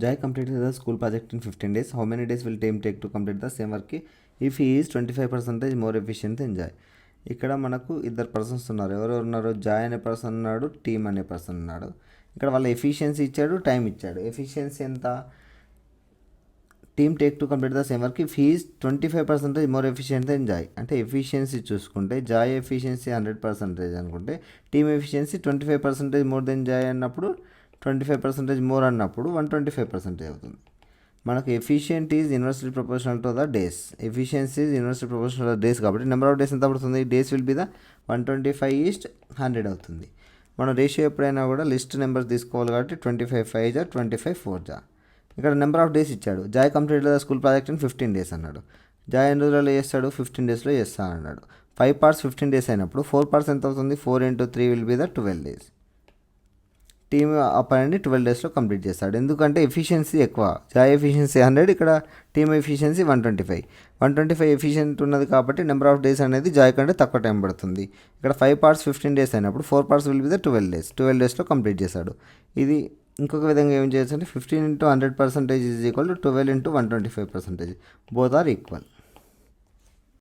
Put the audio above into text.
Jai completed the school project in 15 days. How many days will team take to complete the same work if he is 25% more efficient than Jai? ఇక్కడ మనకు ఇద్దరు persons ఉన్నారు. ఎవరెవరు ఉన్నారు? Joy అనే person ఉన్నాడు, team అనే person ఉన్నాడు. ఇక్కడ వాళ్ళ ఎఫిషియన్సీ ఇచ్చాడు, టైం ఇచ్చాడు. ఎఫిషియన్సీ ఎంత? Tim take to complete the same work if he's 25% more efficient than Joy. అంటే ఎఫిషియన్సీ చూసుకుంటే జాయ్ ఎఫిషియన్సీ 100% అనుకుంటే Tim efficiency 25% more than Joy అన్నప్పుడు 25% మోర్ అన్నప్పుడు 125% అవుతుంది. మనకు efficient is inversely proportional to the days. Efficiency is inversely proportional to the days కాబట్టి number of days ఎంత పడుతుంది? డేస్ విల్ బి ద 125:100 అవుతుంది. మన రేషియో ఎప్పుడైనా కూడా లిస్ట్ నెంబర్స్ తీసుకోవాలి కాబట్టి 25 5 జా 25 4 జా. ఇక్కడ నెంబర్ ఆఫ్ డేస్ ఇచ్చాడు. Joy complete the school project in 15 days అన్నాడు. జాయ్ ఎన్ని రోజులలో చేస్తాడు? 15 daysలో చేస్తాను అన్నాడు. 5 parts 15 days అయినప్పుడు 4 parts ఎంత అవుతుంది? 4 × 3 will be the 12 days. Team ఆ పనిని 12 daysలో కంప్లీట్ చేస్తాడు. ఎందుకంటే ఎఫిషియన్సీ ఎక్కువ. జాయ్ ఎఫిషియన్సీ 100, ఇక్కడ టీమ్ ఎఫిషియన్సీ 125 ఎఫిషియెంట్ ఉన్నది కాబట్టి నెంబర్ ఆఫ్ డేస్ అనేది జాయ్ కంటే తక్కువ టైం పడుతుంది. ఇక్కడ 5 parts 15 days అయినప్పుడు 4 parts will be the 12 days. 12 daysలో కంప్లీట్ చేశాడు. ఇది ఇంకొక విధంగా ఏం చేయొచ్చు అంటే 15 × 100% is equal to 12 × 125%. Both are equal.